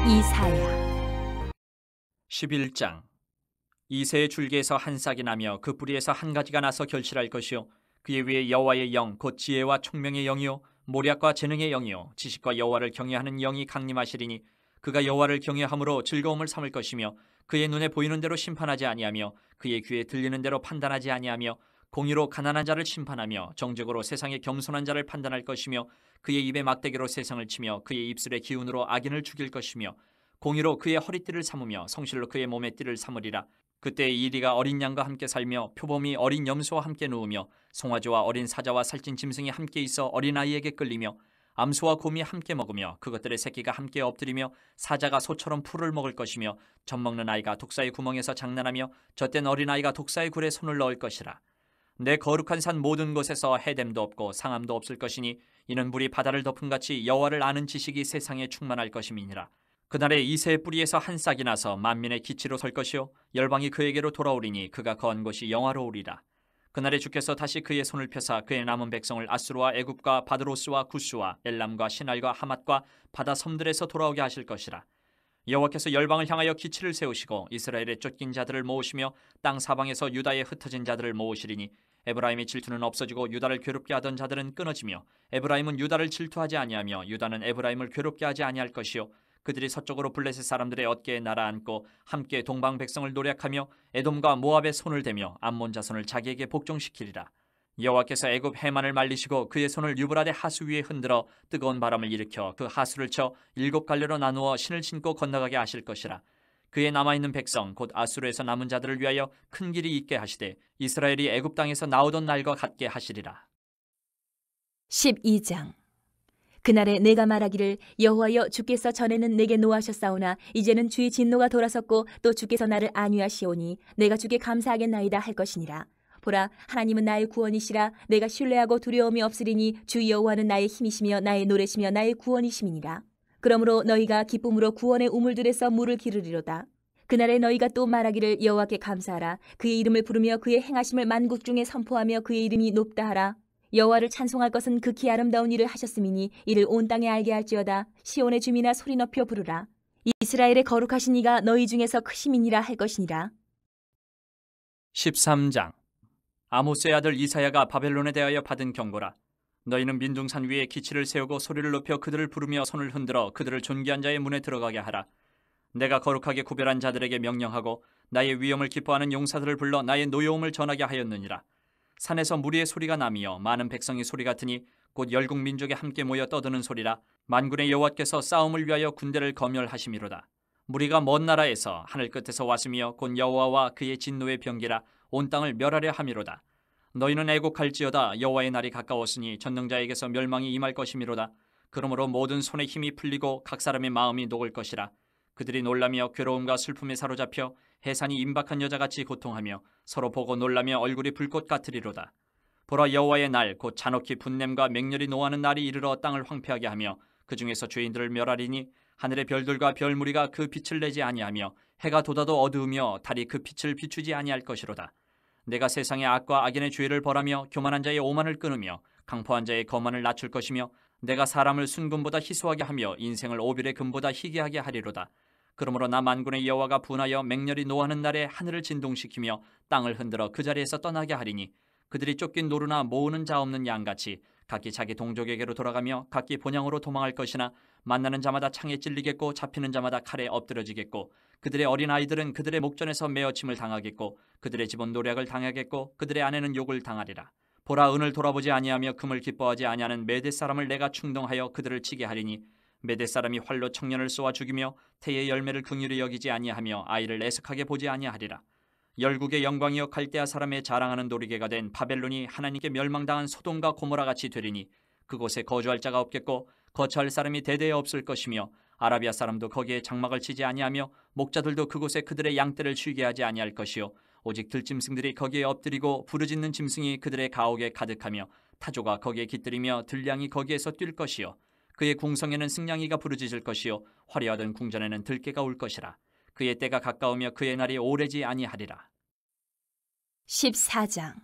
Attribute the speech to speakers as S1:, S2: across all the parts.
S1: 이사야
S2: 11장. 이새의 줄기에서 한 싹이 나며 그 뿌리에서 한 가지가 나서 결실할 것이요 그의 위에 여호와의 영 곧 지혜와 총명의 영이요 모략과 재능의 영이요 지식과 여호와를 경외하는 영이 강림하시리니 그가 여호와를 경외함으로 즐거움을 삼을 것이며 그의 눈에 보이는 대로 심판하지 아니하며 그의 귀에 들리는 대로 판단하지 아니하며 공의로 가난한 자를 심판하며 정직으로 세상의 겸손한 자를 판단할 것이며 그의 입에 막대기로 세상을 치며 그의 입술의 기운으로 악인을 죽일 것이며 공의로 그의 허리띠를 삼으며 성실로 그의 몸의 띠를 삼으리라. 그때 이리가 어린 양과 함께 살며 표범이 어린 염소와 함께 누우며 송아지와 어린 사자와 살찐 짐승이 함께 있어 어린아이에게 끌리며 암소와 곰이 함께 먹으며 그것들의 새끼가 함께 엎드리며 사자가 소처럼 풀을 먹을 것이며 젖먹는 아이가 독사의 구멍에서 장난하며 젖된 어린아이가 독사의 굴에 손을 넣을 것이라. 내 거룩한 산 모든 곳에서 해됨도 없고 상함도 없을 것이니 이는 물이 바다를 덮은 같이 여호와를 아는 지식이 세상에 충만할 것임이니라. 그날에 이새의 뿌리에서 한 싹이 나서 만민의 기치로 설 것이요 열방이 그에게로 돌아오리니 그가 거한 곳이 영화로우리라. 그날에 주께서 다시 그의 손을 펴사 그의 남은 백성을 아수르와 애굽과 바드로스와 구스와 엘람과 시날과 하맛과 바다 섬들에서 돌아오게 하실 것이라. 여호와께서 열방을 향하여 기치를 세우시고 이스라엘의 쫓긴 자들을 모으시며 땅 사방에서 유다에 흩어진 자들을 모으시리니 에브라임의 질투는 없어지고 유다를 괴롭게 하던 자들은 끊어지며 에브라임은 유다를 질투하지 아니하며 유다는 에브라임을 괴롭게 하지 아니할 것이요 그들이 서쪽으로 블레셋 사람들의 어깨에 날아앉고 함께 동방 백성을 노략하며 에돔과 모압의 손을 대며 암몬 자손을 자기에게 복종시키리라. 여호와께서 애굽 해만을 말리시고 그의 손을 유브라데 하수 위에 흔들어 뜨거운 바람을 일으켜 그 하수를 쳐 7갈래로 나누어 신을 신고 건너가게 하실 것이라. 그의 남아있는 백성 곧 아수르에서 남은 자들을 위하여 큰 길이 있게 하시되 이스라엘이 애굽 땅에서 나오던 날과 같게 하시리라.
S1: 12장 그날에 내가 말하기를 여호와여 주께서 전에는 내게 노하셨사오나 이제는 주의 진노가 돌아섰고 또 주께서 나를 안위하시오니 내가 주께 감사하겠나이다 할 것이니라. 보라 하나님은 나의 구원이시라. 내가 신뢰하고 두려움이 없으리니 주 여호와는 나의 힘이시며 나의 노래시며 나의 구원이심이니라. 그러므로 너희가 기쁨으로 구원의 우물들에서 물을 기르리로다. 그날에 너희가 또 말하기를 여호와께 감사하라. 그의 이름을 부르며 그의 행하심을 만국 중에 선포하며 그의 이름이 높다 하라. 여호와를 찬송할 것은 극히 아름다운 일을 하셨음이니 이를 온 땅에 알게 할지어다. 시온의 주민아 소리 높여 부르라. 이스라엘의 거룩하신 이가 너희 중에서 크심이니라 할 것이니라.
S2: 13장. 아모스의 아들 이사야가 바벨론에 대하여 받은 경고라. 너희는 민둥산 위에 기치를 세우고 소리를 높여 그들을 부르며 손을 흔들어 그들을 존귀한 자의 문에 들어가게 하라. 내가 거룩하게 구별한 자들에게 명령하고 나의 위엄을 기뻐하는 용사들을 불러 나의 노여움을 전하게 하였느니라. 산에서 무리의 소리가 나며 많은 백성의 소리 같으니 곧 열국 민족이 함께 모여 떠드는 소리라. 만군의 여호와께서 싸움을 위하여 군대를 검열하심이로다. 무리가 먼 나라에서 하늘 끝에서 왔으며 곧 여호와와 그의 진노의 병기라 온 땅을 멸하려 함이로다. 너희는 애곡할지어다. 여호와의 날이 가까웠으니 전능자에게서 멸망이 임할 것이미로다. 그러므로 모든 손에 힘이 풀리고 각 사람의 마음이 녹을 것이라. 그들이 놀라며 괴로움과 슬픔에 사로잡혀 해산이 임박한 여자같이 고통하며 서로 보고 놀라며 얼굴이 불꽃 같으리로다. 보라 여호와의 날 곧 잔혹히 분냄과 맹렬히 노하는 날이 이르러 땅을 황폐하게 하며 그 중에서 죄인들을 멸하리니 하늘의 별들과 별무리가 그 빛을 내지 아니하며 해가 돋아도 어두우며 달이 그 빛을 비추지 아니할 것이로다. 내가 세상의 악과 악인의 죄를 벌하며 교만한 자의 오만을 끊으며 강포한 자의 거만을 낮출 것이며 내가 사람을 순금보다 희소하게 하며 인생을 오빌의 금보다 희귀하게 하리로다. 그러므로 나 만군의 여호와가 분하여 맹렬히 노하는 날에 하늘을 진동시키며 땅을 흔들어 그 자리에서 떠나게 하리니 그들이 쫓긴 노루나 모으는 자 없는 양같이 각기 자기 동족에게로 돌아가며 각기 본향으로 도망할 것이나 만나는 자마다 창에 찔리겠고 잡히는 자마다 칼에 엎드러지겠고 그들의 어린아이들은 그들의 목전에서 메어침을 당하겠고 그들의 집은 노략을 당하겠고 그들의 아내는 욕을 당하리라. 보라 은을 돌아보지 아니하며 금을 기뻐하지 아니하는 메대 사람을 내가 충동하여 그들을 치게 하리니 메대 사람이 활로 청년을 쏘아 죽이며 태의 열매를 긍휼히 여기지 아니하며 아이를 애석하게 보지 아니하리라. 열국의 영광이여 갈대아 사람의 자랑하는 놀이개가 된 바벨론이 하나님께 멸망당한 소돔과 고모라 같이 되리니 그곳에 거주할 자가 없겠고 거처할 사람이 대대에 없을 것이며 아라비아 사람도 거기에 장막을 치지 아니하며 목자들도 그곳에 그들의 양떼를 쉬게 하지 아니할 것이요 오직 들짐승들이 거기에 엎드리고 부르짖는 짐승이 그들의 가옥에 가득하며 타조가 거기에 깃들이며 들량이 거기에서 뛸 것이요 그의 궁성에는 승냥이가 부르짖을 것이요 화려하던 궁전에는 들깨가 울 것이라. 그의 때가 가까우며 그의 날이 오래지 아니하리라.
S1: 14장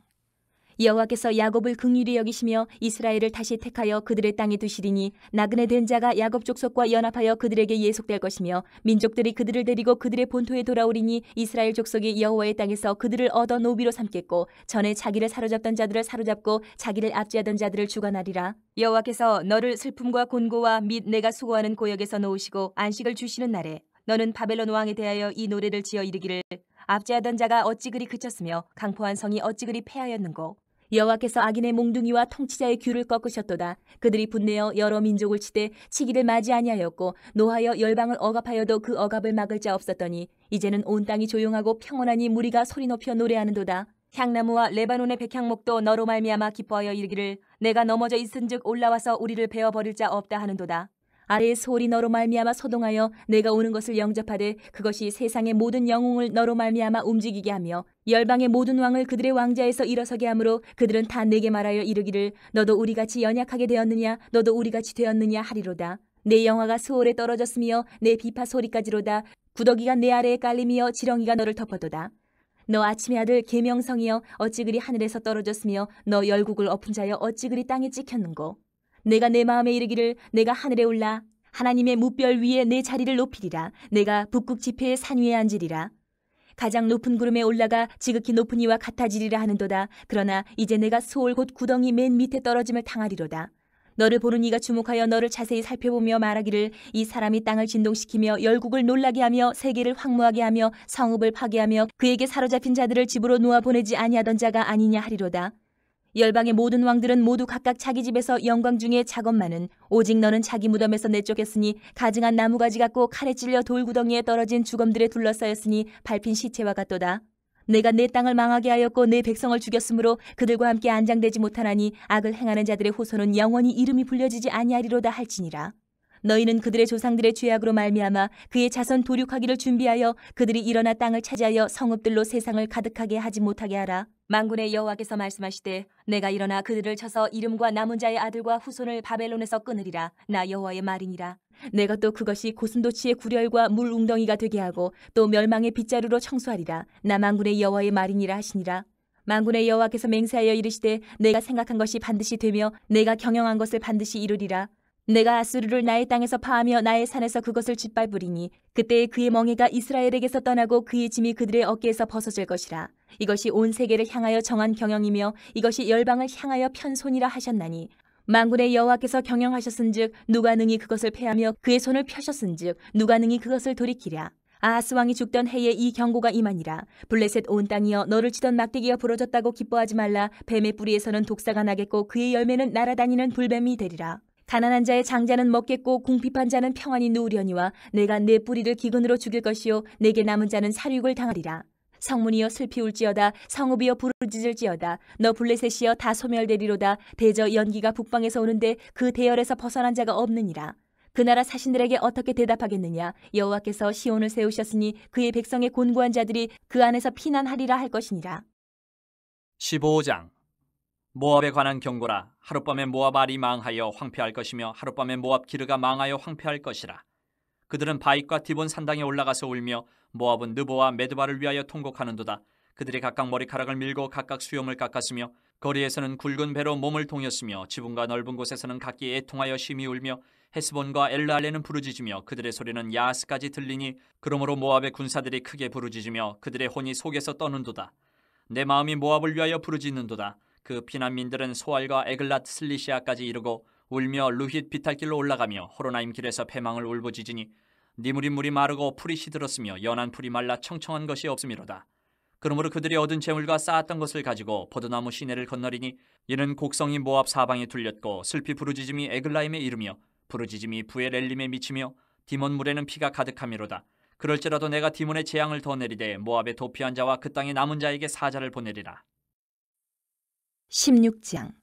S1: 여호와께서 야곱을 긍휼히 여기시며 이스라엘을 다시 택하여 그들의 땅에 두시리니 나그네 된 자가 야곱 족속과 연합하여 그들에게 예속될 것이며 민족들이 그들을 데리고 그들의 본토에 돌아오리니 이스라엘 족속이 여호와의 땅에서 그들을 얻어 노비로 삼겠고 전에 자기를 사로잡던 자들을 사로잡고 자기를 압제하던 자들을 주관하리라. 여호와께서 너를 슬픔과 곤고와 및 내가 수고하는 고역에서 놓으시고 안식을 주시는 날에 너는 바벨론 왕에 대하여 이 노래를 지어 이르기를 압제하던 자가 어찌 그리 그쳤으며 강포한 성이 어찌 그리 패하였는고. 여호와께서 악인의 몽둥이와 통치자의 귀를 꺾으셨도다. 그들이 분내어 여러 민족을 치되 치기를 맞이 아니하였고 노하여 열방을 억압하여도 그 억압을 막을 자 없었더니 이제는 온 땅이 조용하고 평온하니 무리가 소리 높여 노래하는도다. 향나무와 레바논의 백향목도 너로 말미암아 기뻐하여 이르기를 내가 넘어져 있은즉 올라와서 우리를 베어 버릴 자 없다 하는도다. 아래의 소리 너로 말미암아 소동하여 내가 오는 것을 영접하되 그것이 세상의 모든 영웅을 너로 말미암아 움직이게 하며 열방의 모든 왕을 그들의 왕자에서 일어서게 하므로 그들은 다 내게 말하여 이르기를 너도 우리같이 연약하게 되었느냐 너도 우리같이 되었느냐 하리로다. 내 영화가 스올에 떨어졌으며 내 비파 소리까지로다. 구더기가 내 아래에 깔리며 지렁이가 너를 덮어도다. 너 아침의 아들 계명성이여 어찌 그리 하늘에서 떨어졌으며 너 열국을 엎은 자여 어찌 그리 땅에 찍혔는고. 내가 내 마음에 이르기를 내가 하늘에 올라 하나님의 무별 위에 내 자리를 높이리라. 내가 북극 지폐의 산 위에 앉으리라. 가장 높은 구름에 올라가 지극히 높은 이와 같아지리라 하는도다. 그러나 이제 내가 스올 곧 구덩이 맨 밑에 떨어짐을 당하리로다. 너를 보는 이가 주목하여 너를 자세히 살펴보며 말하기를 이 사람이 땅을 진동시키며 열국을 놀라게 하며 세계를 황무하게 하며 성읍을 파괴하며 그에게 사로잡힌 자들을 집으로 놓아 보내지 아니하던 자가 아니냐 하리로다. 열방의 모든 왕들은 모두 각각 자기 집에서 영광 중에 작업만은 오직 너는 자기 무덤에서 내쫓겼으니 가증한 나무가지 같고 칼에 찔려 돌구덩이에 떨어진 주검들에 둘러싸였으니 밟힌 시체와 같도다. 내가 내 땅을 망하게 하였고 내 백성을 죽였으므로 그들과 함께 안장되지 못하나니 악을 행하는 자들의 후손은 영원히 이름이 불려지지 아니하리로다 할지니라. 너희는 그들의 조상들의 죄악으로 말미암아 그의 자손 도륙하기를 준비하여 그들이 일어나 땅을 차지하여 성읍들로 세상을 가득하게 하지 못하게 하라. 만군의 여호와께서 말씀하시되 내가 일어나 그들을 쳐서 이름과 남은 자의 아들과 후손을 바벨론에서 끊으리라. 나 여호와의 말이니라. 내가 또 그것이 고슴도치의 구렬과 물 웅덩이가 되게 하고 또 멸망의 빗자루로 청소하리라. 나 만군의 여호와의 말이니라 하시니라. 만군의 여호와께서 맹세하여 이르시되 내가 생각한 것이 반드시 되며 내가 경영한 것을 반드시 이루리라. 내가 아수르를 나의 땅에서 파하며 나의 산에서 그것을 짓밟으리니 그때에 그의 멍에가 이스라엘에게서 떠나고 그의 짐이 그들의 어깨에서 벗어질 것이라. 이것이 온 세계를 향하여 정한 경영이며 이것이 열방을 향하여 편손이라 하셨나니 만군의 여호와께서 경영하셨은즉 누가 능히 그것을 패하며 그의 손을 펴셨은즉 누가 능히 그것을 돌이키랴. 아하스 왕이 죽던 해에 이 경고가 임하니라. 블레셋 온 땅이여 너를 치던 막대기가 부러졌다고 기뻐하지 말라. 뱀의 뿌리에서는 독사가 나겠고 그의 열매는 날아다니는 불뱀이 되리라. 가난한 자의 장자는 먹겠고 궁핍한 자는 평안히 누우려니와 내가 내 뿌리를 기근으로 죽일 것이요 내게 남은 자는 살육을 당하리라. 성문이여 슬피 울지어다. 성읍이여 부르짖을지어다. 너 블레셋이여 다 소멸되리로다. 대저 연기가 북방에서 오는데 그 대열에서 벗어난 자가 없느니라. 그 나라 사신들에게 어떻게 대답하겠느냐. 여호와께서 시온을 세우셨으니 그의 백성의 곤고한 자들이 그 안에서 피난하리라 할 것이니라.
S2: 15장 모압에 관한 경고라. 하룻밤에 모압 알이 망하여 황폐할 것이며 하룻밤에 모압 기르가 망하여 황폐할 것이라. 그들은 바익과 디본 산당에 올라가서 울며 모압은 느보와 메드바를 위하여 통곡하는도다. 그들이 각각 머리카락을 밀고 각각 수염을 깎았으며 거리에서는 굵은 배로 몸을 동였으며 지붕과 넓은 곳에서는 각기 애통하여 심히 울며 헤스본과 엘르알레는 부르짖으며 그들의 소리는 야하스까지 들리니 그러므로 모압의 군사들이 크게 부르짖으며 그들의 혼이 속에서 떠는도다. 내 마음이 모압을 위하여 부르짖는도다. 그 피난민들은 소알과 에글랏 슬리시아까지 이르고 울며 루힛 비탈길로 올라가며 호로나임 길에서 패망을 울부짖으니 니무린 물이 마르고 풀이 시들었으며 연한 풀이 말라 청청한 것이 없음이로다. 그러므로 그들이 얻은 재물과 쌓았던 것을 가지고 포도나무 시내를 건너리니 이는 곡성이 모압 사방에 둘렸고 슬피 부르짖음이 에글라임에 이르며 부르짖음이 부엘엘림에 미치며 디몬 물에는 피가 가득함이로다. 그럴지라도 내가 디몬의 재앙을 더 내리되 모압의 도피한 자와 그 땅의 남은 자에게 사자를 보내리라.
S1: 16장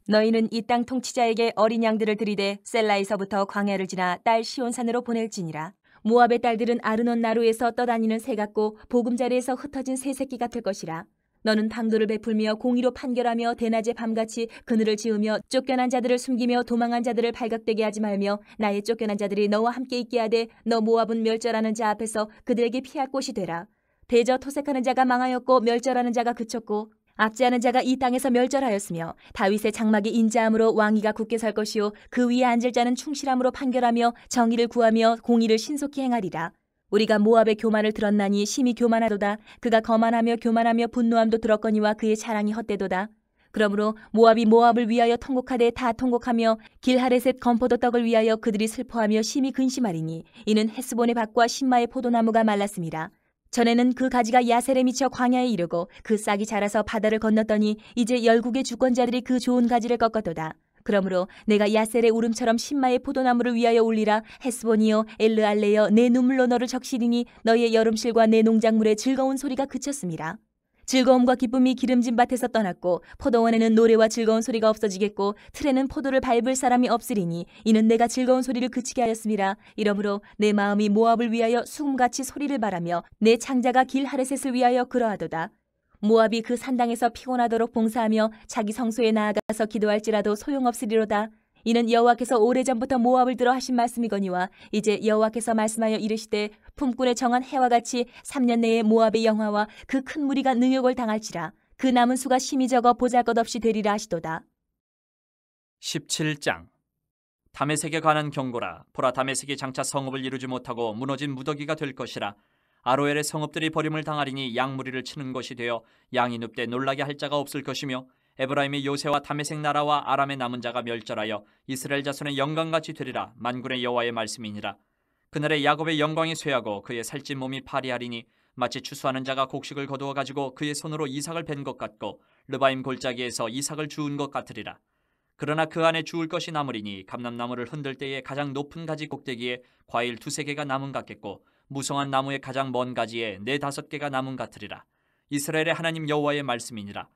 S1: 너희는 이 땅 통치자에게 어린 양들을 들이되 셀라에서부터 광야를 지나 딸 시온산으로 보낼지니라. 모압의 딸들은 아르논 나루에서 떠다니는 새 같고 보금자리에서 흩어진 새 새끼 같을 것이라. 너는 방도를 베풀며 공의로 판결하며 대낮에 밤같이 그늘을 지으며 쫓겨난 자들을 숨기며 도망한 자들을 발각되게 하지 말며 나의 쫓겨난 자들이 너와 함께 있게 하되 너 모압은 멸절하는 자 앞에서 그들에게 피할 곳이 되라. 대저 토색하는 자가 망하였고 멸절하는 자가 그쳤고 압제하는 자가 이 땅에서 멸절하였으며 다윗의 장막이 인자함으로 왕위가 굳게 설 것이요 그 위에 앉을 자는 충실함으로 판결하며 정의를 구하며 공의를 신속히 행하리라. 우리가 모압의 교만을 들었나니 심히 교만하도다. 그가 거만하며 교만하며 분노함도 들었거니와 그의 자랑이 헛되도다. 그러므로 모압이 모압을 위하여 통곡하되 다 통곡하며 길하레셋 건포도 떡을 위하여 그들이 슬퍼하며 심히 근심하리니 이는 헤스본의 밭과 신마의 포도나무가 말랐습니다. 전에는 그 가지가 야셀에 미쳐 광야에 이르고 그 싹이 자라서 바다를 건넜더니 이제 열국의 주권자들이 그 좋은 가지를 꺾었도다. 그러므로 내가 야셀의 울음처럼 신마의 포도나무를 위하여 울리라. 헤스본이여 엘르알레여 내 눈물로 너를 적시리니 너의 여름실과 내 농작물의 즐거운 소리가 그쳤습니다. 즐거움과 기쁨이 기름진 밭에서 떠났고 포도원에는 노래와 즐거운 소리가 없어지겠고 틀에는 포도를 밟을 사람이 없으리니 이는 내가 즐거운 소리를 그치게 하였음이라. 이러므로 내 마음이 모압을 위하여 수금같이 소리를 바라며 내 창자가 길하레셋을 위하여 그러하도다. 모압이 그 산당에서 피곤하도록 봉사하며 자기 성소에 나아가서 기도할지라도 소용없으리로다. 이는 여호와께서 오래전부터 모압을 들어 하신 말씀이거니와 이제 여호와께서 말씀하여 이르시되 품꾼에 정한 해와 같이 3년 내에 모압의 영화와 그 큰 무리가 능욕을 당할지라. 그 남은 수가 심히 적어 보잘것없이 되리라 하시도다.
S2: 17장 다메섹에 관한 경고라. 보라, 다메섹이 장차 성읍을 이루지 못하고 무너진 무더기가 될 것이라. 아로엘의 성읍들이 버림을 당하리니 양무리를 치는 것이 되어 양이 눕되 놀라게 할 자가 없을 것이며 에브라임의 요새와 다메섹 나라와 아람의 남은 자가 멸절하여 이스라엘 자손의 영광같이 되리라. 만군의 여호와의 말씀이니라. 그날에 야곱의 영광이 쇠하고 그의 살찐 몸이 파리하리니 마치 추수하는 자가 곡식을 거두어 가지고 그의 손으로 이삭을 벤 것 같고 르바임 골짜기에서 이삭을 주운 것 같으리라. 그러나 그 안에 주울 것이 남으리니 감람나무를 흔들 때에 가장 높은 가지 꼭대기에 과일 2-3개가 남은 같겠고 무성한 나무의 가장 먼 가지에 4-5개가 남은 같으리라. 이스라엘의 하나님 여호와의 말씀이니라.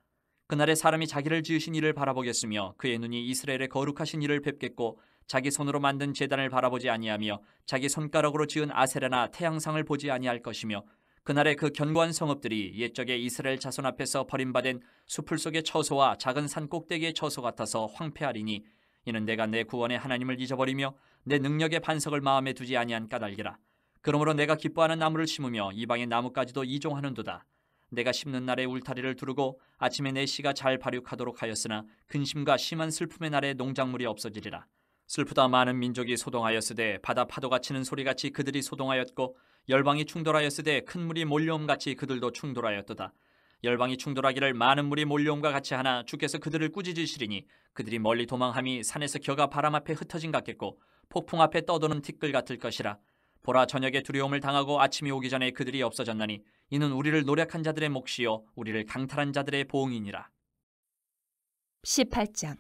S2: 그날에 사람이 자기를 지으신 이를 바라보겠으며 그의 눈이 이스라엘의 거룩하신 이를 뵙겠고 자기 손으로 만든 제단을 바라보지 아니하며 자기 손가락으로 지은 아세라나 태양상을 보지 아니할 것이며 그날에 그 견고한 성읍들이 옛적에 이스라엘 자손 앞에서 버림받은 수풀 속의 처소와 작은 산 꼭대기의 처소 같아서 황폐하리니 이는 내가 내 구원의 하나님을 잊어버리며 내 능력의 반석을 마음에 두지 아니한 까닭이라. 그러므로 내가 기뻐하는 나무를 심으며 이방의 나무까지도 이종하는도다. 내가 심는 날에 울타리를 두르고 아침에 내 씨가 잘 발육하도록 하였으나 근심과 심한 슬픔의 날에 농작물이 없어지리라. 슬프다 많은 민족이 소동하였으되 바다 파도가 치는 소리같이 그들이 소동하였고 열방이 충돌하였으되 큰 물이 몰려옴같이 그들도 충돌하였도다. 열방이 충돌하기를 많은 물이 몰려옴과 같이 하나 주께서 그들을 꾸짖으시리니 그들이 멀리 도망함이 산에서 겨가 바람 앞에 흩어진 같겠고 폭풍 앞에 떠도는 티끌 같을 것이라. 보라, 저녁에 두려움을 당하고 아침이 오기 전에 그들이 없어졌나니 이는 우리를 노력한 자들의 몫이요 우리를 강탈한 자들의 보응이니라.
S1: 18장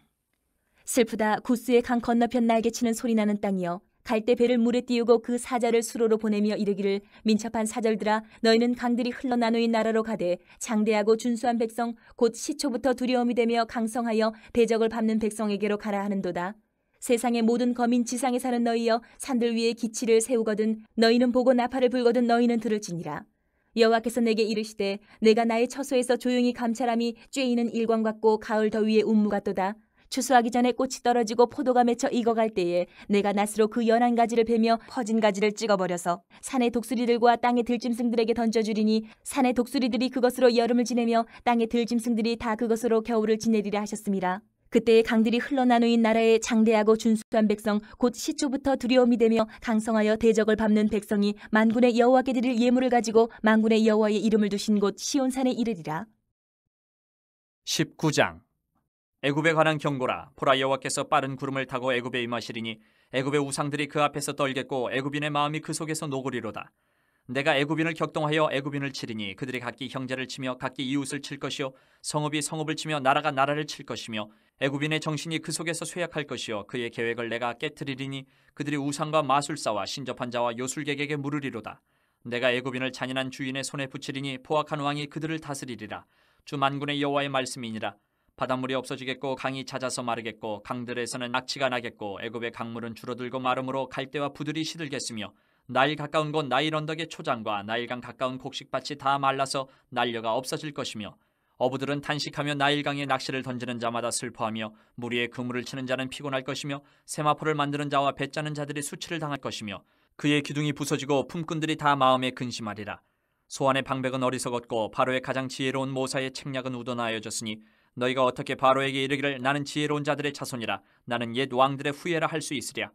S1: 슬프다. 구스의 강 건너편 날개치는 소리나는 땅이여 갈대 배를 물에 띄우고 그 사자를 수로로 보내며 이르기를 민첩한 사절들아 너희는 강들이 흘러나누인 나라로 가되 장대하고 준수한 백성 곧 시초부터 두려움이 되며 강성하여 대적을 밟는 백성에게로 가라 하는도다. 세상의 모든 거민 지상에 사는 너희여 산들 위에 기치를 세우거든 너희는 보고 나팔을 불거든 너희는 들을지니라. 여호와께서 내게 이르시되 내가 나의 처소에서 조용히 감찰함이 쬐이는 일광 같고 가을 더위에 운무 같도다. 추수하기 전에 꽃이 떨어지고 포도가 맺혀 익어갈 때에 내가 낫으로 그 연한 가지를 베며 퍼진 가지를 찍어버려서 산의 독수리들과 땅의 들짐승들에게 던져주리니 산의 독수리들이 그것으로 여름을 지내며 땅의 들짐승들이 다 그것으로 겨울을 지내리라 하셨습니다. 그때의 강들이 흘러나누인 나라의 장대하고 준수한 백성 곧 시초부터 두려움이 되며 강성하여 대적을 밟는 백성이 만군의 여호와께 드릴 예물을 가지고 만군의 여호와의 이름을 두신 곳 시온산에 이르리라.
S2: 19장 애굽에 관한 경고라. 보라, 여호와께서 빠른 구름을 타고 애굽에 임하시리니 애굽의 우상들이 그 앞에서 떨겠고 애굽인의 마음이 그 속에서 노고리로다. 내가 애굽인을 격동하여 애굽인을 치리니 그들이 각기 형제를 치며 각기 이웃을 칠 것이요 성읍이 성읍을 치며 나라가 나라를 칠 것이며 애굽인의 정신이 그 속에서 쇠약할 것이요 그의 계획을 내가 깨트리리니 그들이 우상과 마술사와 신접한 자와 요술객에게 물으리로다. 내가 애굽인을 잔인한 주인의 손에 붙이리니 포악한 왕이 그들을 다스리리라. 주 만군의 여호와의 말씀이니라. 바닷물이 없어지겠고 강이 잦아서 마르겠고 강들에서는 악취가 나겠고 애굽의 강물은 줄어들고 마름으로 갈대와 부들이 시들겠으며 나일 가까운 곳 나일 언덕의 초장과 나일강 가까운 곡식밭이 다 말라서 난려가 없어질 것이며 어부들은 탄식하며 나일강에 낚시를 던지는 자마다 슬퍼하며 물 위에 그물을 치는 자는 피곤할 것이며 세마포를 만드는 자와 배 짜는 자들이 수치를 당할 것이며 그의 기둥이 부서지고 품꾼들이 다 마음에 근심하리라. 소안의 방백은 어리석었고 바로의 가장 지혜로운 모사의 책략은 우러나여졌으니 너희가 어떻게 바로에게 이르기를 나는 지혜로운 자들의 자손이라 나는 옛 왕들의 후예라 할 수 있으랴.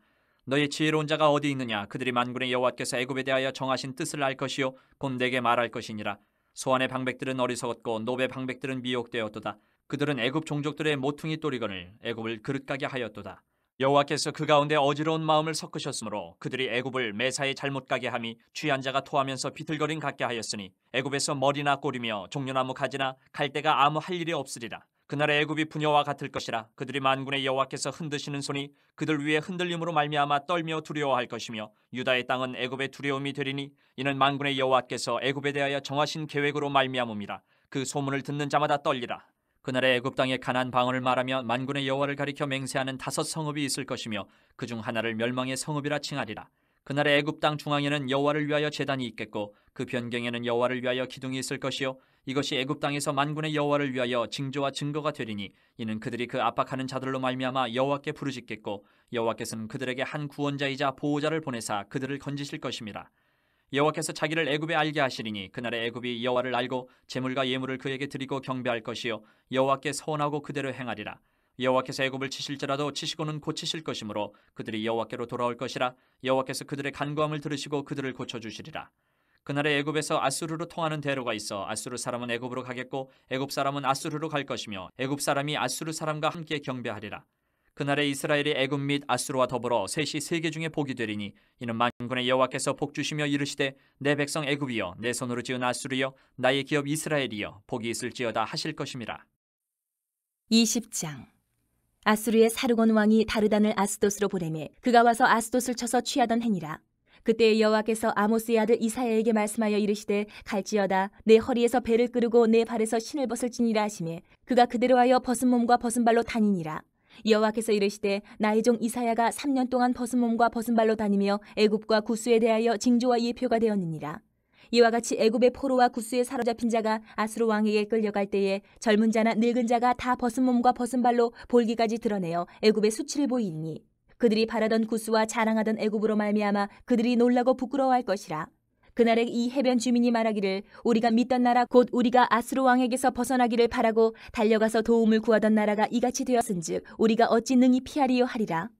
S2: 너희 지혜로운 자가 어디 있느냐. 그들이 만군의 여호와께서 애굽에 대하여 정하신 뜻을 알 것이요 곧 내게 말할 것이니라. 소안의 방백들은 어리석었고 노베 방백들은 미혹되었도다. 그들은 애굽 종족들의 모퉁이 또리건을 애굽을 그릇가게 하였도다. 여호와께서 그 가운데 어지러운 마음을 섞으셨으므로 그들이 애굽을 매사에 잘못 가게 함이 취한 자가 토하면서 비틀거림 같게 하였으니 애굽에서 머리나 꼬리며 종려나무 가지나 갈대가 아무 할 일이 없으리라. 그날의 애굽이 부녀와 같을 것이라. 그들이 만군의 여호와께서 흔드시는 손이 그들 위에 흔들림으로 말미암아 떨며 두려워할 것이며 유다의 땅은 애굽의 두려움이 되리니 이는 만군의 여호와께서 애굽에 대하여 정하신 계획으로 말미암음이라. 그 소문을 듣는 자마다 떨리라. 그날의 애굽 땅의 가나안 방언을 말하며 만군의 여호와를 가리켜 맹세하는 5 성읍이 있을 것이며 그중 하나를 멸망의 성읍이라 칭하리라. 그날의 애굽 땅 중앙에는 여호와를 위하여 제단이 있겠고 그 변경에는 여호와를 위하여 기둥이 있을 것이요 이것이 애굽 땅에서 만군의 여호와를 위하여 징조와 증거가 되리니 이는 그들이 그 압박하는 자들로 말미암아 여호와께 부르짖겠고 여호와께서는 그들에게 한 구원자이자 보호자를 보내사 그들을 건지실 것임이라. 여호와께서 자기를 애굽에 알게 하시리니 그날의 애굽이 여호와를 알고 제물과 예물을 그에게 드리고 경배할 것이요 여호와께 서원하고 그대로 행하리라. 여호와께서 애굽을 치실지라도 치시고는 고치실 것이므로 그들이 여호와께로 돌아올 것이라. 여호와께서 그들의 간구함을 들으시고 그들을 고쳐주시리라. 그날의 애굽에서 아수르로 통하는 대로가 있어 아수르 사람은 애굽으로 가겠고 애굽 사람은 아수르로 갈 것이며 애굽 사람이 아수르 사람과 함께 경배하리라. 그날에 이스라엘이 애굽 및 아수르와 더불어 셋이 세계 중에 복이 되리니 이는 만군의 여호와께서 복 주시며 이르시되 내 백성 애굽이여 내 손으로 지은 아수르여 나의 기업 이스라엘이여 복이 있을지어다 하실 것임이라.
S1: 20장. 아수르의 사르곤 왕이 다르단을 아스돗으로 보내매 그가 와서 아스돗을 쳐서 취하던 행위라. 그때 여호와께서 아모스의 아들 이사야에게 말씀하여 이르시되 갈지어다 내 허리에서 배를 끄르고 내 발에서 신을 벗을지니라 하시매 그가 그대로 하여 벗은 몸과 벗은 발로 다니니라. 여호와께서 이르시되 나의 종 이사야가 3년 동안 벗은 몸과 벗은 발로 다니며 애굽과 구스에 대하여 징조와 예표가 되었느니라. 이와 같이 애굽의 포로와 구스에 사로잡힌 자가 아수르 왕에게 끌려갈 때에 젊은 자나 늙은 자가 다 벗은 몸과 벗은 발로 볼기까지 드러내어 애굽의 수치를 보이니 그들이 바라던 구스와 자랑하던 애굽으로 말미암아 그들이 놀라고 부끄러워할 것이라. 그날에 이 해변 주민이 말하기를 우리가 믿던 나라 곧 우리가 아수르 왕에게서 벗어나기를 바라고 달려가서 도움을 구하던 나라가 이같이 되었은즉 우리가 어찌 능히 피하리요 하리라.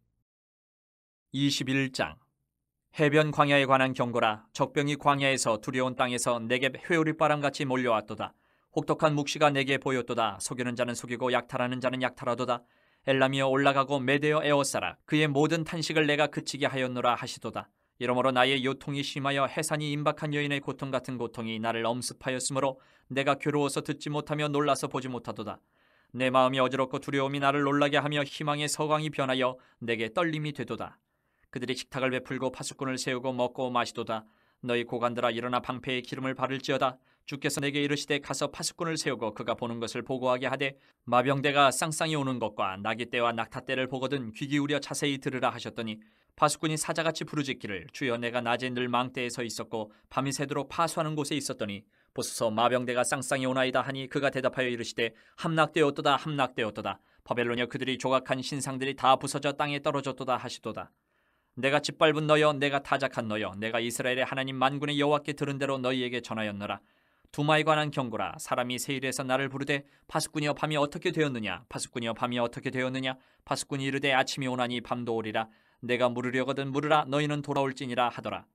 S2: 21장. 해변 광야에 관한 경고라. 적병이 광야에서 두려운 땅에서 내게 회오리바람같이 몰려왔도다. 혹독한 묵시가 내게 보였도다. 속이는 자는 속이고 약탈하는 자는 약탈하도다. 엘람이여 올라가고 메대여 에워싸라. 그의 모든 탄식을 내가 그치게 하였노라 하시도다. 이러므로 나의 요통이 심하여 해산이 임박한 여인의 고통 같은 고통이 나를 엄습하였으므로 내가 괴로워서 듣지 못하며 놀라서 보지 못하도다. 내 마음이 어지럽고 두려움이 나를 놀라게 하며 희망의 서광이 변하여 내게 떨림이 되도다. 그들이 식탁을 베풀고 파수꾼을 세우고 먹고 마시도다. 너희 고관들아 일어나 방패의 기름을 바를지어다. 주께서 내게 이르시되 가서 파수꾼을 세우고 그가 보는 것을 보고하게 하되 마병대가 쌍쌍이 오는 것과 나귀떼와 낙타떼를 보거든 귀 기울여 자세히 들으라 하셨더니 파수꾼이 사자같이 부르짖기를 주여 내가 낮에 늘 망대에 서 있었고 밤이 새도록 파수하는 곳에 있었더니 보소서 마병대가 쌍쌍이 오나이다 하니 그가 대답하여 이르시되 함락되었도다 함락되었도다. 바벨론이여 그들이 조각한 신상들이 다 부서져 땅에 떨어졌도다 하시도다. 내가 짓밟은 너여 내가 타작한 너여 내가 이스라엘의 하나님 만군의 여호와께 들은 대로 너희에게 전하였노라. 두마에 관한 경고라. 사람이 세일에서 나를 부르되 파수꾼이여 밤이 어떻게 되었느냐 파수꾼이여 밤이 어떻게 되었느냐 파수꾼이 이르되 아침이 오나니 밤도 오리라. 내가 물으려거든 물으라 너희는 돌아올지니라 하더라.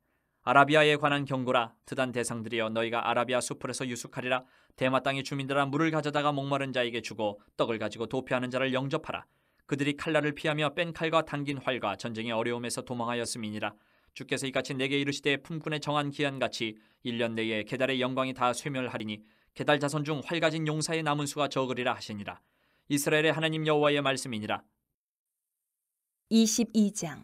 S2: 아라비아에 관한 경고라. 드단 대상들이여 너희가 아라비아 수풀에서 유숙하리라. 대마 땅의 주민들아 물을 가져다가 목마른 자에게 주고 떡을 가지고 도피하는 자를 영접하라. 그들이 칼날을 피하며 뺀 칼과 당긴 활과 전쟁의 어려움에서 도망하였음이니라. 주께서 이같이 내게 이르시되 품꾼의 정한 기한같이 1년 내에 게달의 영광이 다 쇠멸하리니 게달 자손 중 활 가진 용사의 남은 수가 적으리라 하시니라. 이스라엘의 하나님 여호와의 말씀이니라.
S1: 22장.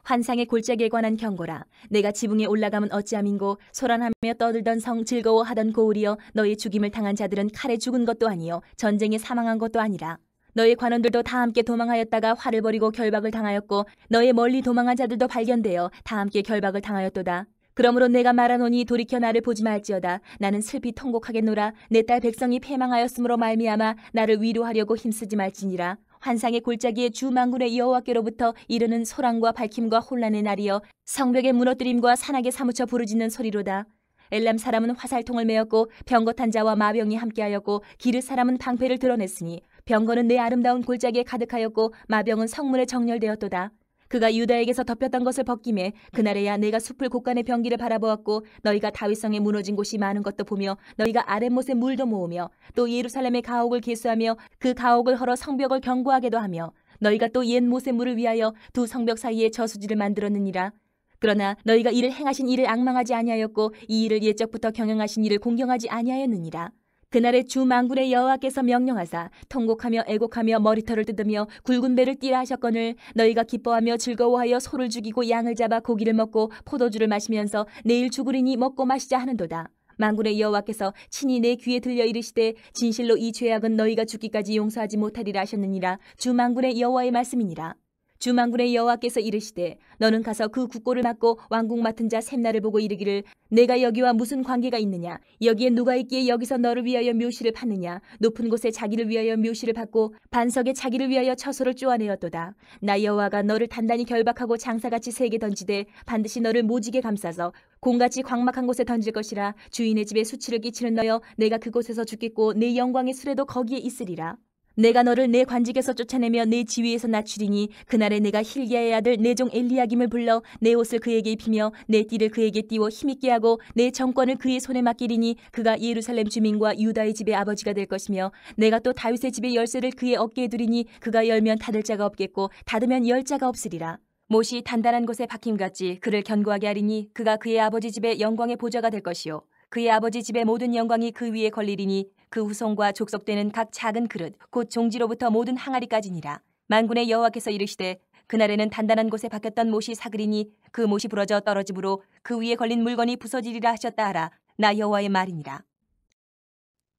S1: 환상의 골짜기에 관한 경고라. 내가 지붕에 올라가면 어찌함인고 소란하며 떠들던 성 즐거워하던 고을이여 너희 죽임을 당한 자들은 칼에 죽은 것도 아니요 전쟁에 사망한 것도 아니라. 너희 관원들도 다 함께 도망하였다가 화를 벌이고 결박을 당하였고 너희 멀리 도망한 자들도 발견되어 다 함께 결박을 당하였도다. 그러므로 내가 말하노니 돌이켜 나를 보지 말지어다. 나는 슬피 통곡하겠노라. 내 딸 백성이 패망하였으므로 말미암아 나를 위로하려고 힘쓰지 말지니라. 환상의 골짜기에 주 만군의 여호와께로부터 이르는 소란과 밝힘과 혼란의 날이여 성벽의 무너뜨림과 산악에 사무쳐 부르짖는 소리로다. 엘람 사람은 화살통을 메었고 병거탄 자와 마병이 함께하였고 기르 사람은 방패를 드러냈으니 병거는 내 아름다운 골짜기에 가득하였고 마병은 성문에 정렬되었도다. 그가 유다에게서 덮였던 것을 벗김에 그날에야 내가 숲을 곳간의 병기를 바라보았고 너희가 다윗성에 무너진 곳이 많은 것도 보며 너희가 아랫못에 물도 모으며 또 예루살렘의 가옥을 계수하며 그 가옥을 헐어 성벽을 견고하게도 하며 너희가 또 옛 못의 물을 위하여 두 성벽 사이에 저수지를 만들었느니라. 그러나 너희가 이를 행하신 일을 앙망하지 아니하였고 이 일을 옛적부터 경영하신 일을 공경하지 아니하였느니라. 그날에 주 만군의 여호와께서 명령하사 통곡하며 애곡하며 머리털을 뜯으며 굵은 배를 띠라 하셨거늘 너희가 기뻐하며 즐거워하여 소를 죽이고 양을 잡아 고기를 먹고 포도주를 마시면서 내일 죽으리니 먹고 마시자 하는도다. 만군의 여호와께서 친히 내 귀에 들려 이르시되 진실로 이 죄악은 너희가 죽기까지 용서하지 못하리라 하셨느니라. 주 만군의 여호와의 말씀이니라. 주 만군의 여호와께서 이르시되 너는 가서 그 국고를 맡고 왕궁 맡은 자 셈나를 보고 이르기를 내가 여기와 무슨 관계가 있느냐 여기에 누가 있기에 여기서 너를 위하여 묘시를 팠느냐 높은 곳에 자기를 위하여 묘시를 받고 반석에 자기를 위하여 처소를 쪼아내었도다. 나 여호와가 너를 단단히 결박하고 장사같이 세게 던지되 반드시 너를 모지게 감싸서 공같이 광막한 곳에 던질 것이라. 주인의 집에 수치를 끼치는 너여 내가 그곳에서 죽겠고 내 영광의 수레도 거기에 있으리라. 내가 너를 내 관직에서 쫓아내며 내 지위에서 낮추리니 그날에 내가 힐기야의 아들 내 종 엘리야김을 불러 내 옷을 그에게 입히며 내 띠를 그에게 띠워 힘있게 하고 내 정권을 그의 손에 맡기리니 그가 예루살렘 주민과 유다의 집의 아버지가 될 것이며 내가 또 다윗의 집의 열쇠를 그의 어깨에 두리니 그가 열면 닫을 자가 없겠고 닫으면 열 자가 없으리라. 못이 단단한 곳에 박힘같이 그를 견고하게 하리니 그가 그의 아버지 집의 영광의 보좌가 될 것이요 그의 아버지 집의 모든 영광이 그 위에 걸리리니 그 후손과 족속되는 각 작은 그릇 곧 종지로부터 모든 항아리까지니라. 만군의 여호와께서 이르시되 그날에는 단단한 곳에 박혔던 못이 사그리니 그 못이 부러져 떨어지므로 그 위에 걸린 물건이 부서지리라 하셨다 하라. 나 여호와의 말이니라.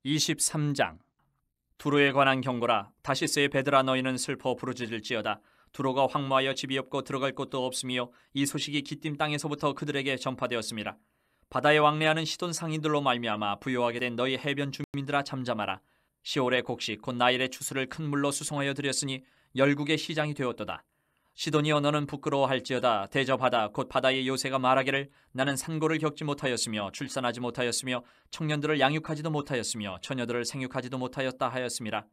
S2: 23장 두로에 관한 경고라. 다시스의 베드라 너희는 슬퍼 부르짖을지어다. 두로가 황무하여 집이 없고 들어갈 곳도 없으며 이 소식이 기띔 땅에서부터 그들에게 전파되었습니다. 바다에 왕래하는 시돈 상인들로 말미암아 부요하게 된 너희 해변 주민들아 잠잠하라. 시올의 곡식 곧 나일의 추수를 큰 물로 수송하여 드렸으니 열국의 시장이 되었도다. 시돈이여 너는 부끄러워할지어다. 대접하다. 곧 바다의 요새가 말하기를 나는 산고를 겪지 못하였으며 출산하지 못하였으며 청년들을 양육하지도 못하였으며 처녀들을 생육하지도 못하였다 하였음이라.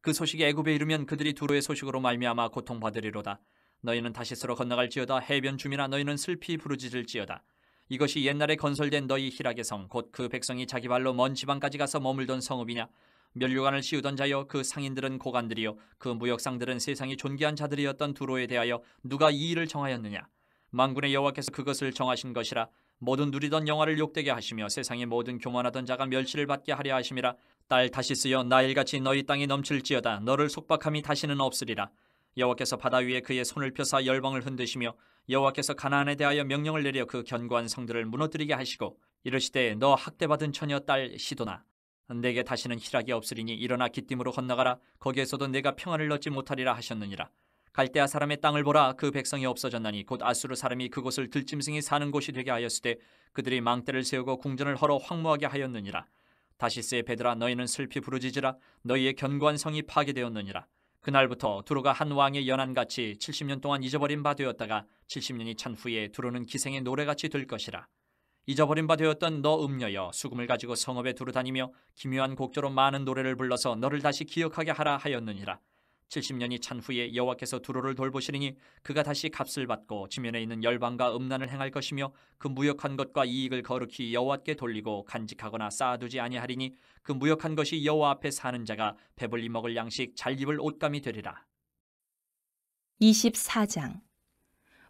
S2: 그 소식이 애굽에 이르면 그들이 두로의 소식으로 말미암아 고통받으리로다. 너희는 다시스로 건너갈지어다. 해변 주민아 너희는 슬피 부르짖을지어다. 이것이 옛날에 건설된 너희 희락의 성 곧 그 백성이 자기 발로 먼 지방까지 가서 머물던 성읍이냐. 면류관을 씌우던 자여 그 상인들은 고관들이요 그 무역상들은 세상이 존귀한 자들이었던 두로에 대하여 누가 이 일을 정하였느냐. 만군의 여호와께서 그것을 정하신 것이라. 모든 누리던 영화를 욕되게 하시며 세상의 모든 교만하던 자가 멸시를 받게 하려 하심이라. 딸 다시스여 나일같이 너희 땅이 넘칠지어다. 너를 속박함이 다시는 없으리라. 여호와께서 바다 위에 그의 손을 펴사 열방을 흔드시며 여호와께서 가나안에 대하여 명령을 내려 그 견고한 성들을 무너뜨리게 하시고 이르시되 너 학대받은 처녀 딸 시도나 내게 다시는 희락이 없으리니 일어나 기띔으로 건너가라. 거기에서도 내가 평안을 얻지 못하리라 하셨느니라. 갈대아 사람의 땅을 보라. 그 백성이 없어졌나니 곧 아수르 사람이 그곳을 들짐승이 사는 곳이 되게 하였으되 그들이 망대를 세우고 궁전을 헐어 황무하게 하였느니라. 다시스의 베드라 너희는 슬피 부르짖으라. 너희의 견고한 성이 파괴되었느니라. 그날부터 두로가 한 왕의 연한같이 70년 동안 잊어버린 바 되었다가 70년이 찬 후에 두로는 기생의 노래같이 될 것이라. 잊어버린 바 되었던 너 음녀여 수금을 가지고 성읍에 두루 다니며 기묘한 곡조로 많은 노래를 불러서 너를 다시 기억하게 하라 하였느니라. 70년이 찬 후에 여호와께서 두로를 돌보시리니 그가 다시 값을 받고 지면에 있는 열방과 음란을 행할 것이며 그 무역한 것과 이익을 거룩히 여호와께 돌리고 간직하거나 쌓아두지 아니하리니 그 무역한 것이 여호와 앞에 사는 자가 배불리 먹을 양식 잘 입을 옷감이 되리라.
S1: 24장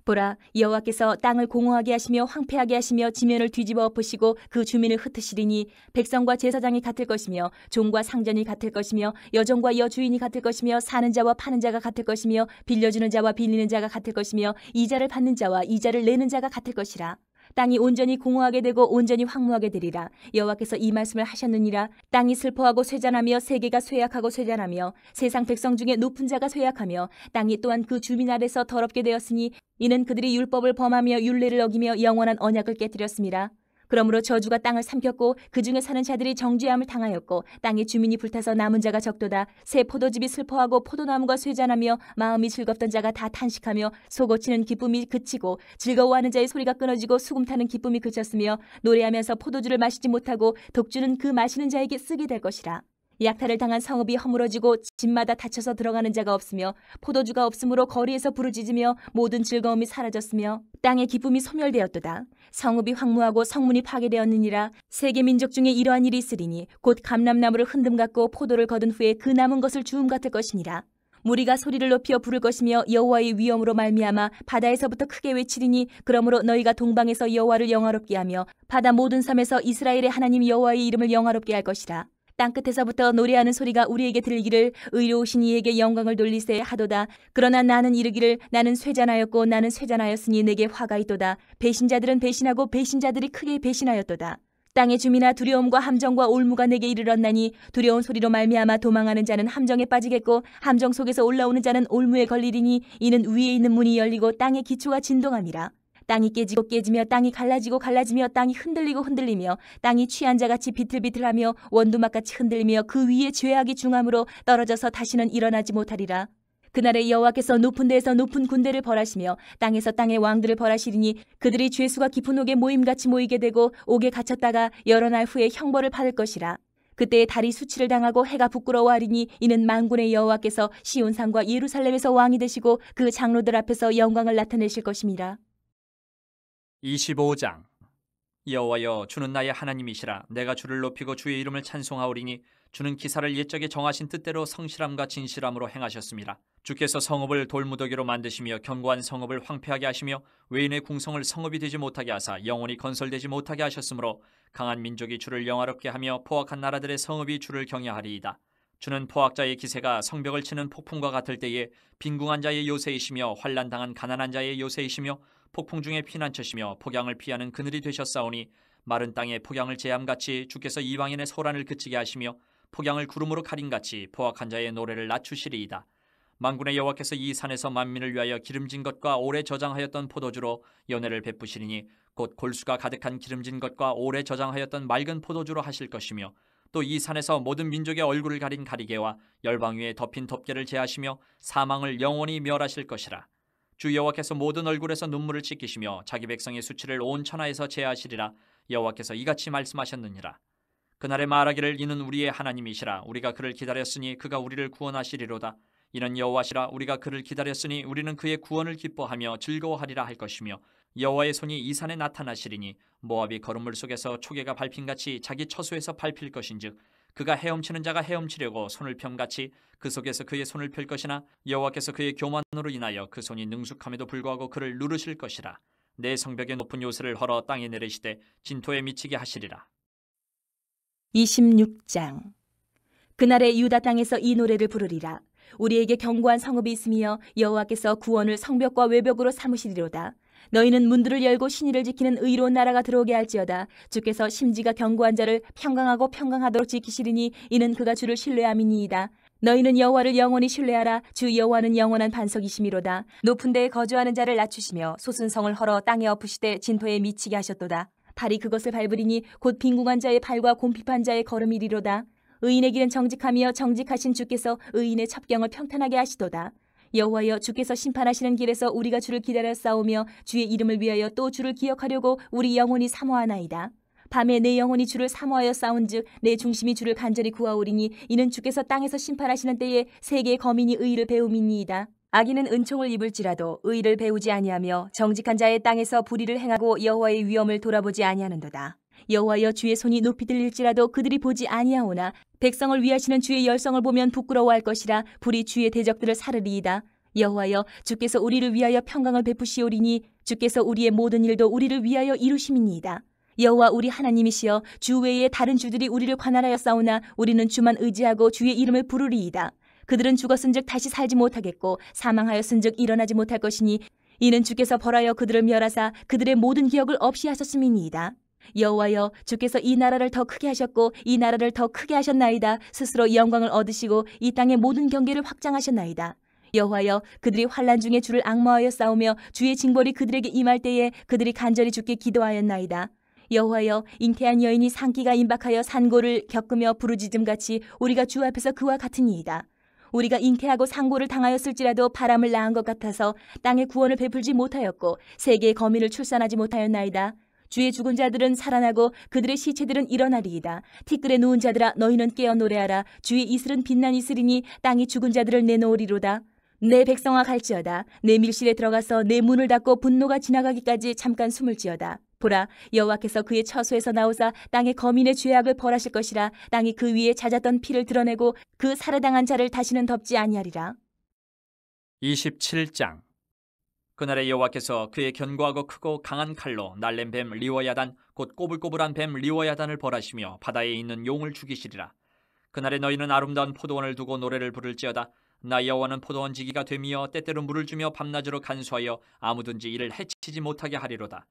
S1: 보라 여호와께서 땅을 공허하게 하시며 황폐하게 하시며 지면을 뒤집어 엎으시고 그 주민을 흩으시리니 백성과 제사장이 같을 것이며 종과 상전이 같을 것이며 여종과 여주인이 같을 것이며 사는 자와 파는 자가 같을 것이며 빌려주는 자와 빌리는 자가 같을 것이며 이자를 받는 자와 이자를 내는 자가 같을 것이라. 땅이 온전히 공허하게 되고 온전히 황무하게 되리라. 여호와께서 이 말씀을 하셨느니라. 땅이 슬퍼하고 쇠잔하며 세계가 쇠약하고 쇠잔하며 세상 백성 중에 높은 자가 쇠약하며 땅이 또한 그 주민 아래서 더럽게 되었으니 이는 그들이 율법을 범하며 율례를 어기며 영원한 언약을 깨뜨렸음이라. 그러므로 저주가 땅을 삼켰고 그 중에 사는 자들이 정죄함을 당하였고 땅의 주민이 불타서 남은 자가 적도다. 새 포도즙이 슬퍼하고 포도나무가 쇠잔하며 마음이 즐겁던 자가 다 탄식하며 속옷치는 기쁨이 그치고 즐거워하는 자의 소리가 끊어지고 수금 타는 기쁨이 그쳤으며 노래하면서 포도주를 마시지 못하고 독주는 그 마시는 자에게 쓰게 될 것이라. 약탈을 당한 성읍이 허물어지고 집마다 닫혀서 들어가는 자가 없으며 포도주가 없으므로 거리에서 부르짖으며 모든 즐거움이 사라졌으며 땅의 기쁨이 소멸되었도다. 성읍이 황무하고 성문이 파괴되었느니라. 세계 민족 중에 이러한 일이 있으리니 곧 감람나무를 흔듦 같고 포도를 거둔 후에 그 남은 것을 주움 같을 것이니라. 무리가 소리를 높여 부를 것이며 여호와의 위엄으로 말미암아 바다에서부터 크게 외치리니 그러므로 너희가 동방에서 여호와를 영화롭게 하며 바다 모든 섬에서 이스라엘의 하나님 여호와의 이름을 영화롭게 할 것이라. 땅끝에서부터 노래하는 소리가 우리에게 들리기를 의로우신 이에게 영광을 돌리세 하도다. 그러나 나는 이르기를 나는 쇠잔하였고 나는 쇠잔하였으니 내게 화가 있도다. 배신자들은 배신하고 배신자들이 크게 배신하였도다. 땅의 주민아 두려움과 함정과 올무가 내게 이르렀나니 두려운 소리로 말미암아 도망하는 자는 함정에 빠지겠고 함정 속에서 올라오는 자는 올무에 걸리리니 이는 위에 있는 문이 열리고 땅의 기초가 진동함이라. 땅이 깨지고 깨지며 땅이 갈라지고 갈라지며 땅이 흔들리고 흔들리며 땅이 취한 자같이 비틀비틀하며 원두막같이 흔들리며 그 위에 죄악이 중함으로 떨어져서 다시는 일어나지 못하리라. 그날에 여호와께서 높은 데에서 높은 군대를 벌하시며 땅에서 땅의 왕들을 벌하시리니 그들이 죄수가 깊은 옥에 모임같이 모이게 되고 옥에 갇혔다가 여러 날 후에 형벌을 받을 것이라. 그때에 달이 수치를 당하고 해가 부끄러워하리니 이는 만군의 여호와께서 시온산과 예루살렘에서 왕이 되시고 그 장로들 앞에서 영광을 나타내실 것임이라.
S2: 25장. 여호와여, 주는 나의 하나님이시라. 내가 주를 높이고 주의 이름을 찬송하오리니 주는 기사를 옛적에 정하신 뜻대로 성실함과 진실함으로 행하셨습니다. 주께서 성읍을 돌무더기로 만드시며 견고한 성읍을 황폐하게 하시며 외인의 궁성을 성읍이 되지 못하게 하사 영원히 건설되지 못하게 하셨으므로 강한 민족이 주를 영화롭게 하며 포악한 나라들의 성읍이 주를 경외하리이다. 주는 포악자의 기세가 성벽을 치는 폭풍과 같을 때에 빈궁한 자의 요새이시며 환난당한 가난한 자의 요새이시며 폭풍 중에 피난처시며 폭양을 피하는 그늘이 되셨사오니 마른 땅에 폭양을 제함같이 주께서 이방인의 소란을 그치게 하시며 폭양을 구름으로 가림같이 포악한 자의 노래를 낮추시리이다. 만군의 여호와께서 이 산에서 만민을 위하여 기름진 것과 오래 저장하였던 포도주로 연회를 베푸시리니 곧 골수가 가득한 기름진 것과 오래 저장하였던 맑은 포도주로 하실 것이며 또 이 산에서 모든 민족의 얼굴을 가린 가리개와 열방 위에 덮인 덮개를 제하시며 사망을 영원히 멸하실 것이라. 주 여호와께서 모든 얼굴에서 눈물을 씻기시며 자기 백성의 수치를 온 천하에서 제하시리라. 여호와께서 이같이 말씀하셨느니라. 그날에 말하기를 이는 우리의 하나님이시라. 우리가 그를 기다렸으니 그가 우리를 구원하시리로다. 이는 여호와시라. 우리가 그를 기다렸으니 우리는 그의 구원을 기뻐하며 즐거워하리라 할 것이며 여호와의 손이 이 산에 나타나시리니 모압이 거름물 속에서 초계가 밟힌같이 자기 처소에서 밟힐 것인즉 그가 헤엄치는 자가 헤엄치려고 손을 펴같이 그 속에서 그의 손을 펼 것이나 여호와께서 그의 교만으로 인하여 그 손이 능숙함에도 불구하고 그를 누르실 것이라. 내 성벽의 높은 요새를 헐어 땅에 내리시되 진토에 미치게 하시리라.
S1: 26장. 그날에 유다 땅에서 이 노래를 부르리라. 우리에게 견고한 성읍이 있으며 여호와께서 구원을 성벽과 외벽으로 삼으시리로다. 너희는 문들을 열고 신의를 지키는 의로운 나라가 들어오게 할지어다. 주께서 심지가 견고한 자를 평강하고 평강하도록 지키시리니 이는 그가 주를 신뢰함이니이다. 너희는 여호와를 영원히 신뢰하라. 주 여호와는 영원한 반석이시미로다. 높은 데에 거주하는 자를 낮추시며 솟은 성을 헐어 땅에 엎으시되 진토에 미치게 하셨도다. 발이 그것을 밟으리니 곧 빈궁한 자의 발과 곰핍한 자의 걸음이리로다. 의인의 길은 정직하며 정직하신 주께서 의인의 첩경을 평탄하게 하시도다. 여호와여, 주께서 심판하시는 길에서 우리가 주를 기다려 싸우며 주의 이름을 위하여 또 주를 기억하려고 우리 영혼이 사모하나이다. 밤에 내 영혼이 주를 사모하여 싸운즉 내 중심이 주를 간절히 구하오리니 이는 주께서 땅에서 심판하시는 때에 세계의 거민이 의를 배움이니이다. 악인은 은총을 입을지라도 의를 배우지 아니하며 정직한 자의 땅에서 불의를 행하고 여호와의 위엄을 돌아보지 아니하는도다. 여호와여, 주의 손이 높이 들릴지라도 그들이 보지 아니하오나 백성을 위하시는 주의 열성을 보면 부끄러워할 것이라. 불이 주의 대적들을 사르리이다. 여호와여, 주께서 우리를 위하여 평강을 베푸시오리니 주께서 우리의 모든 일도 우리를 위하여 이루심이니이다. 여호와 우리 하나님이시여, 주 외에 다른 주들이 우리를 관할하여 싸우나 우리는 주만 의지하고 주의 이름을 부르리이다. 그들은 죽었은즉 다시 살지 못하겠고 사망하였은즉 일어나지 못할 것이니 이는 주께서 벌하여 그들을 멸하사 그들의 모든 기억을 없이 하셨음이니이다. 여호와여, 주께서 이 나라를 더 크게 하셨고 이 나라를 더 크게 하셨나이다. 스스로 영광을 얻으시고 이 땅의 모든 경계를 확장하셨나이다. 여호와여, 그들이 환난 중에 주를 앙모하여 싸우며 주의 징벌이 그들에게 임할 때에 그들이 간절히 주께 기도하였나이다. 여호와여, 잉태한 여인이 상기가 임박하여 산고를 겪으며 부르짖음같이 우리가 주 앞에서 그와 같으니이다. 우리가 잉태하고 상고를 당하였을지라도 바람을 낳은 것 같아서 땅에 구원을 베풀지 못하였고 세계의 거민을 출산하지 못하였나이다. 주의 죽은 자들은 살아나고 그들의 시체들은 일어나리이다. 티끌에 누운 자들아, 너희는 깨어 노래하라. 주의 이슬은 빛난 이슬이니 땅이 죽은 자들을 내놓으리로다. 내 백성아 갈지어다. 내 밀실에 들어가서 내 문을 닫고 분노가 지나가기까지 잠깐 숨을 지어다. 보라, 여호와께서 그의 처소에서 나오사 땅의 거민의 죄악을 벌하실 것이라. 땅이 그 위에 잦았던 피를 드러내고 그 살해당한 자를 다시는 덮지 아니하리라.
S2: 27장. 그날에 여호와께서 그의 견고하고 크고 강한 칼로 날랜 뱀 리워야단 곧 꼬불꼬불한 뱀 리워야단을 벌하시며 바다에 있는 용을 죽이시리라. 그날에 너희는 아름다운 포도원을 두고 노래를 부를지어다. 나 여호와는 포도원 지기가 되며 때때로 물을 주며 밤낮으로 간수하여 아무든지 이를 해치지 못하게 하리로다.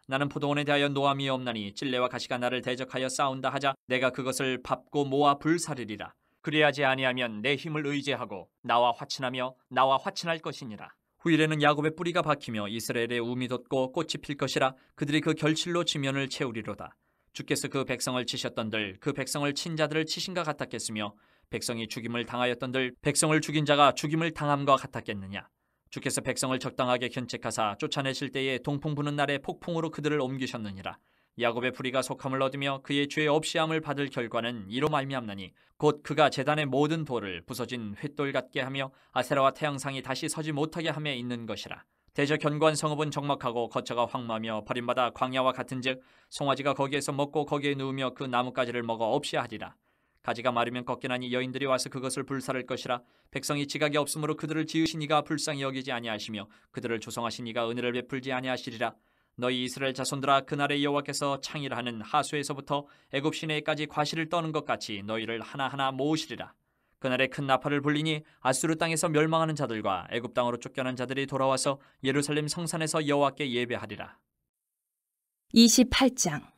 S2: 나는 포도원에 대하여 노함이 없나니 찔레와 가시가 나를 대적하여 싸운다 하자 내가 그것을 밟고 모아 불사르리라. 그리하지 아니하면 내 힘을 의지하고 나와 화친할 것이니라. 후일에는 야곱의 뿌리가 박히며 이스라엘의 움이 돋고 꽃이 필 것이라. 그들이 그 결실로 지면을 채우리로다. 주께서 그 백성을 치셨던들 그 백성을 친 자들을 치신가 같았겠으며 백성이 죽임을 당하였던들 백성을 죽인 자가 죽임을 당함과 같았겠느냐. 주께서 백성을 적당하게 견책하사 쫓아내실 때에 동풍 부는 날에 폭풍으로 그들을 옮기셨느니라. 야곱의 불의가 속함을 얻으며 그의 죄 없이함을 받을 결과는 이로 말미암나니 곧 그가 제단의 모든 돌을 부서진 횃돌 같게 하며 아세라와 태양상이 다시 서지 못하게 함에 있는 것이라. 대저 견고한 성읍은 적막하고 거처가 황무하며 버림받아 광야와 같은즉 송아지가 거기에서 먹고 거기에 누우며 그 나뭇가지를 먹어 없이 하리라. 가지가 마르면 꺾이나니 여인들이 와서 그것을 불사를 것이라. 백성이 지각이 없으므로 그들을 지으신 이가 불쌍히 여기지 아니하시며 그들을 조성하신 이가 은혜를 베풀지 아니하시리라. 너희 이스라엘 자손들아, 그날에 여호와께서 창일하는 하수에서부터 애굽 시내까지 과실을 떠는 것 같이 너희를 하나하나 모으시리라. 그날에 큰 나팔을 불리니 아수르 땅에서 멸망하는 자들과 애굽 땅으로 쫓겨난 자들이 돌아와서 예루살렘 성산에서 여호와께 예배하리라.
S1: 28장.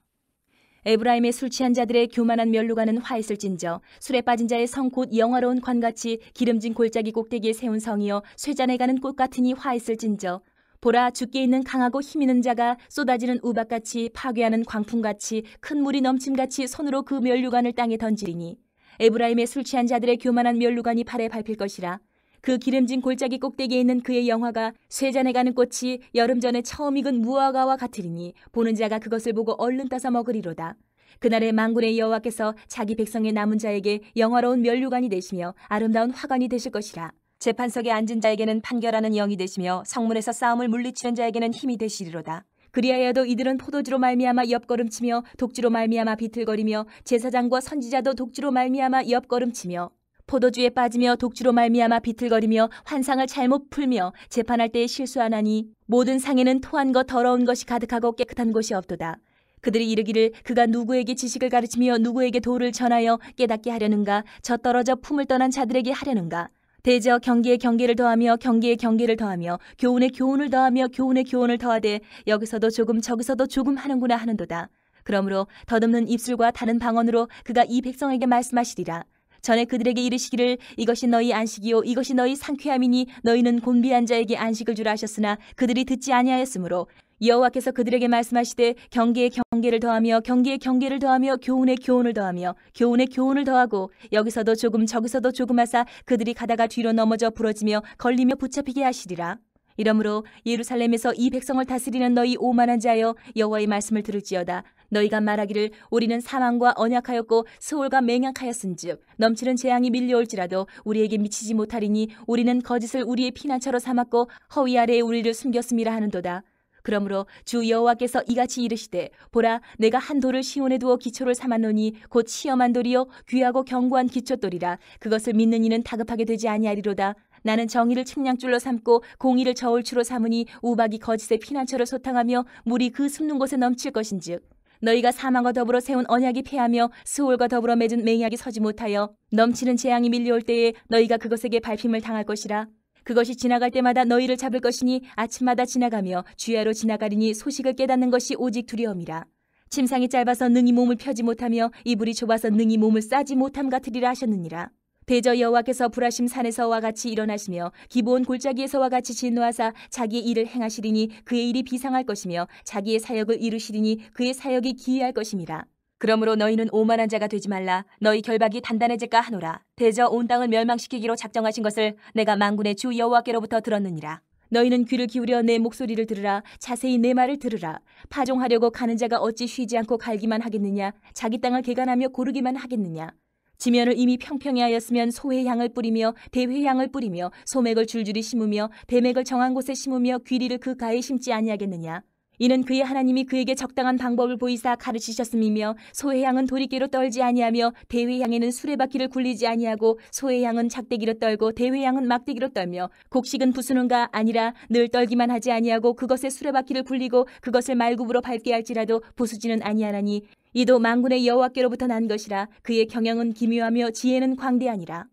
S1: 에브라임의 술 취한 자들의 교만한 면류관은 화 있을진저 술에 빠진 자의 성 곧 영화로운 관같이 기름진 골짜기 꼭대기에 세운 성이여 쇠잔에 가는 꽃 같으니 화 있을진저 보라, 주께 있는 강하고 힘있는 자가 쏟아지는 우박같이 파괴하는 광풍같이 큰 물이 넘침같이 손으로 그 면류관을 땅에 던지리니 에브라임의 술 취한 자들의 교만한 면류관이 발에 밟힐 것이라. 그 기름진 골짜기 꼭대기에 있는 그의 영화가 쇠잔에 가는 꽃이 여름 전에 처음 익은 무화과와 같으리니 보는 자가 그것을 보고 얼른 따서 먹으리로다. 그날에 만군의 여호와께서 자기 백성의 남은 자에게 영화로운 면류관이 되시며 아름다운 화관이 되실 것이라. 재판석에 앉은 자에게는 판결하는 영이 되시며 성문에서 싸움을 물리치는 자에게는 힘이 되시리로다. 그리하여도 이들은 포도주로 말미암아 옆걸음치며 독주로 말미암아 비틀거리며 제사장과 선지자도 독주로 말미암아 옆걸음치며 포도주에 빠지며 독주로 말미암아 비틀거리며 환상을 잘못 풀며 재판할 때에 실수하나니 모든 상에는 토한 것 더러운 것이 가득하고 깨끗한 곳이 없도다. 그들이 이르기를 그가 누구에게 지식을 가르치며 누구에게 도를 전하여 깨닫게 하려는가. 저 떨어져 품을 떠난 자들에게 하려는가. 대저 경계에 경계를 더하며 경계에 경계를 더하며 교훈에 교훈을 더하며 교훈에 교훈을 더하되 여기서도 조금 저기서도 조금 하는구나 하는도다. 그러므로 덧없는 입술과 다른 방언으로 그가 이 백성에게 말씀하시리라. 전에 그들에게 이르시기를 이것이 너희 안식이요 이것이 너희 상쾌함이니 너희는 곤비한 자에게 안식을 주라 하셨으나 그들이 듣지 아니하였으므로 여호와께서 그들에게 말씀하시되 경계에 경계를 더하며 경계에 경계를 더하며 교훈에 교훈을 더하며 교훈에 교훈을 더하고 여기서도 조금 저기서도 조금 하사 그들이 가다가 뒤로 넘어져 부러지며 걸리며 붙잡히게 하시리라. 이러므로 예루살렘에서 이 백성을 다스리는 너희 오만한 자여 여호와의 말씀을 들을지어다. 너희가 말하기를 우리는 사망과 언약하였고 스올과 맹약하였은즉 넘치는 재앙이 밀려올지라도 우리에게 미치지 못하리니 우리는 거짓을 우리의 피난처로 삼았고 허위 아래에 우리를 숨겼음이라 하는도다. 그러므로 주 여호와께서 이같이 이르시되 보라, 내가 한 돌을 시온에 두어 기초를 삼았노니 곧 시험한 돌이요 귀하고 견고한 기초돌이라. 그것을 믿는 이는 다급하게 되지 아니하리로다. 나는 정의를 측량줄로 삼고 공의를 저울추로 삼으니 우박이 거짓의 피난처를 소탕하며 물이 그 숨는 곳에 넘칠 것인즉 너희가 사망과 더불어 세운 언약이 패하며 스올과 더불어 맺은 맹약이 서지 못하여 넘치는 재앙이 밀려올 때에 너희가 그것에게 밟힘을 당할 것이라. 그것이 지나갈 때마다 너희를 잡을 것이니 아침마다 지나가며 주야로 지나가리니 소식을 깨닫는 것이 오직 두려움이라. 침상이 짧아서 능히 몸을 펴지 못하며 이불이 좁아서 능히 몸을 싸지 못함 같으리라 하셨느니라. 대저 여호와께서 브라심 산에서와 같이 일어나시며 기브온 골짜기에서와 같이 진노하사 자기의 일을 행하시리니 그의 일이 비상할 것이며 자기의 사역을 이루시리니 그의 사역이 기이할 것임이라. 그러므로 너희는 오만한 자가 되지 말라. 너희 결박이 단단해질까 하노라. 대저 온 땅을 멸망시키기로 작정하신 것을 내가 만군의 주 여호와께로부터 들었느니라. 너희는 귀를 기울여 내 목소리를 들으라. 자세히 내 말을 들으라. 파종하려고 가는 자가 어찌 쉬지 않고 갈기만 하겠느냐. 자기 땅을 개간하며 고르기만 하겠느냐. 지면을 이미 평평히 하였으면 소의 향을 뿌리며 대회의 향을 뿌리며 소맥을 줄줄이 심으며 대맥을 정한 곳에 심으며 귀리를 그 가에 심지 아니하겠느냐. 이는 그의 하나님이 그에게 적당한 방법을 보이사 가르치셨음이며 소의 향은 도리깨로 떨지 아니하며 대회의 향에는 수레바퀴를 굴리지 아니하고 소의 향은 작대기로 떨고 대회의 향은 막대기로 떨며 곡식은 부수는가 아니라 늘 떨기만 하지 아니하고 그것에 수레바퀴를 굴리고 그것을 말굽으로 밟게 할지라도 부수지는 아니하나니 이도 만군의 여호와께로부터 난 것이라. 그의 경영은 기묘하며 지혜는 광대하니라.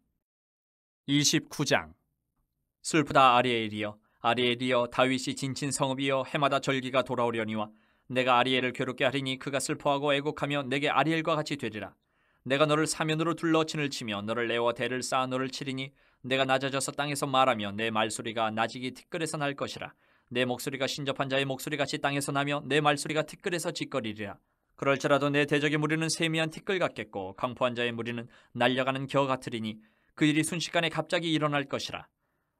S2: 29장. 슬프다 아리엘이여, 아리엘이여, 다윗이 진친 성읍이여, 해마다 절기가 돌아오려니와 내가 아리엘을 괴롭게 하리니 그가 슬퍼하고 애곡하며 내게 아리엘과 같이 되리라. 내가 너를 사면으로 둘러 진을 치며 너를 내어 대를 쌓아 너를 치리니 내가 낮아져서 땅에서 말하며 내 말소리가 나지기 티끌에서 날 것이라. 내 목소리가 신접한 자의 목소리같이 땅에서 나며 내 말소리가 티끌에서 짓거리리라. 그럴지라도 내 대적의 무리는 세미한 티끌 같겠고 강포한 자의 무리는 날려가는 겨 같으리니 그 일이 순식간에 갑자기 일어날 것이라.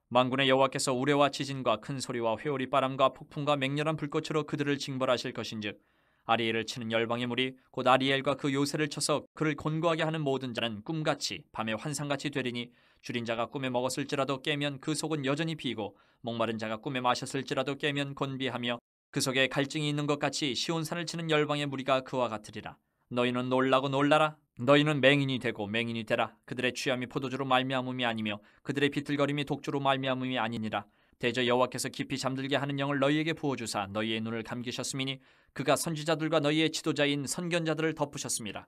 S2: 만군의 여호와께서 우레와 지진과 큰 소리와 회오리 바람과 폭풍과 맹렬한 불꽃으로 그들을 징벌하실 것인즉 아리엘을 치는 열방의 무리 곧 아리엘과 그 요새를 쳐서 그를 곤고하게 하는 모든 자는 꿈같이 밤의 환상같이 되리니 줄인 자가 꿈에 먹었을지라도 깨면 그 속은 여전히 비고 목마른 자가 꿈에 마셨을지라도 깨면 곤비하며 그 속에 갈증이 있는 것 같이 시온산을 치는 열방의 무리가 그와 같으리라. 너희는 놀라고 놀라라. 너희는 맹인이 되고 맹인이 되라. 그들의 취함이 포도주로 말미암음이 아니며 그들의 비틀거림이 독주로 말미암음이 아니니라. 대저 여호와께서 깊이 잠들게 하는 영을 너희에게 부어주사 너희의 눈을 감기셨음이니 그가 선지자들과 너희의 지도자인 선견자들을 덮으셨습니다.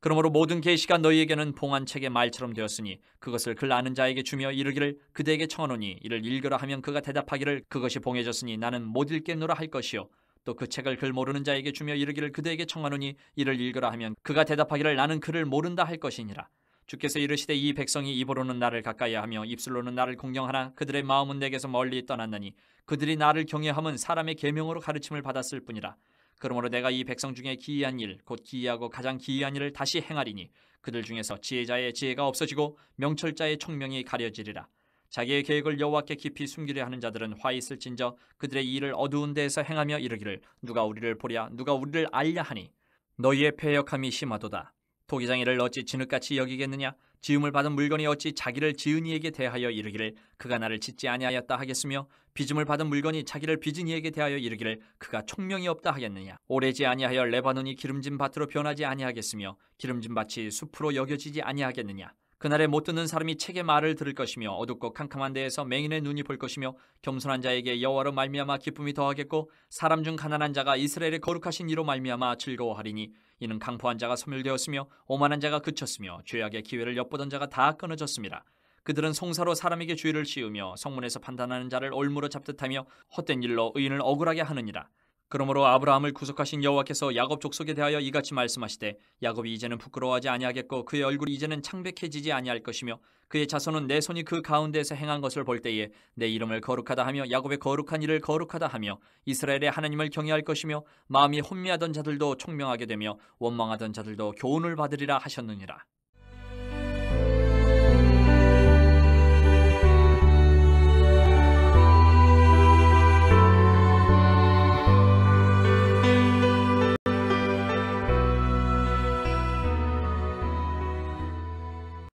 S2: 그러므로 모든 계시가 너희에게는 봉한 책의 말처럼 되었으니 그것을 글 아는 자에게 주며 이르기를 그대에게 청하노니 이를 읽으라 하면 그가 대답하기를 그것이 봉해졌으니 나는 못 읽겠노라 할 것이요 또 그 책을 글 모르는 자에게 주며 이르기를 그대에게 청하노니 이를 읽으라 하면 그가 대답하기를 나는 글을 모른다 할 것이니라. 주께서 이르시되 이 백성이 입으로는 나를 가까이하며 입술로는 나를 공경하나 그들의 마음은 내게서 멀리 떠났나니 그들이 나를 경외함은 사람의 계명으로 가르침을 받았을 뿐이라. 그러므로 내가 이 백성 중에 기이한 일 곧 기이하고 가장 기이한 일을 다시 행하리니 그들 중에서 지혜자의 지혜가 없어지고 명철자의 총명이 가려지리라. 자기의 계획을 여호와께 깊이 숨기려 하는 자들은 화 있을진저 그들의 일을 어두운 데에서 행하며 이르기를 누가 우리를 보랴 누가 우리를 알랴 하니 너희의 패역함이 심하도다. 토기장이를 어찌 진흙같이 여기겠느냐. 지음을 받은 물건이 어찌 자기를 지은 이에게 대하여 이르기를 그가 나를 짓지 아니하였다 하겠으며 빚음을 받은 물건이 자기를 빚은 이에게 대하여 이르기를 그가 총명이 없다 하겠느냐. 오래지 아니하여 레바논이 기름진 밭으로 변하지 아니하겠으며 기름진 밭이 숲으로 여겨지지 아니하겠느냐. 그날에 못 듣는 사람이 책의 말을 들을 것이며 어둡고 캄캄한 데에서 맹인의 눈이 볼 것이며 겸손한 자에게 여호와로 말미암아 기쁨이 더하겠고 사람 중 가난한 자가 이스라엘의 거룩하신 이로 말미암아 즐거워하리니 이는 강포한 자가 소멸되었으며 오만한 자가 그쳤으며 죄악의 기회를 엿보던 자가 다 끊어졌습니다. 그들은 송사로 사람에게 죄를 씌우며 성문에서 판단하는 자를 올무로 잡듯하며 헛된 일로 의인을 억울하게 하느니라. 그러므로 아브라함을 구속하신 여호와께서 야곱 족속에 대하여 이같이 말씀하시되 야곱이 이제는 부끄러워하지 아니하겠고 그의 얼굴이 이제는 창백해지지 아니할 것이며 그의 자손은 내 손이 그 가운데에서 행한 것을 볼 때에 내 이름을 거룩하다 하며 야곱의 거룩한 일을 거룩하다 하며 이스라엘의 하나님을 경외할 것이며 마음이 혼미하던 자들도 총명하게 되며 원망하던 자들도 교훈을 받으리라 하셨느니라.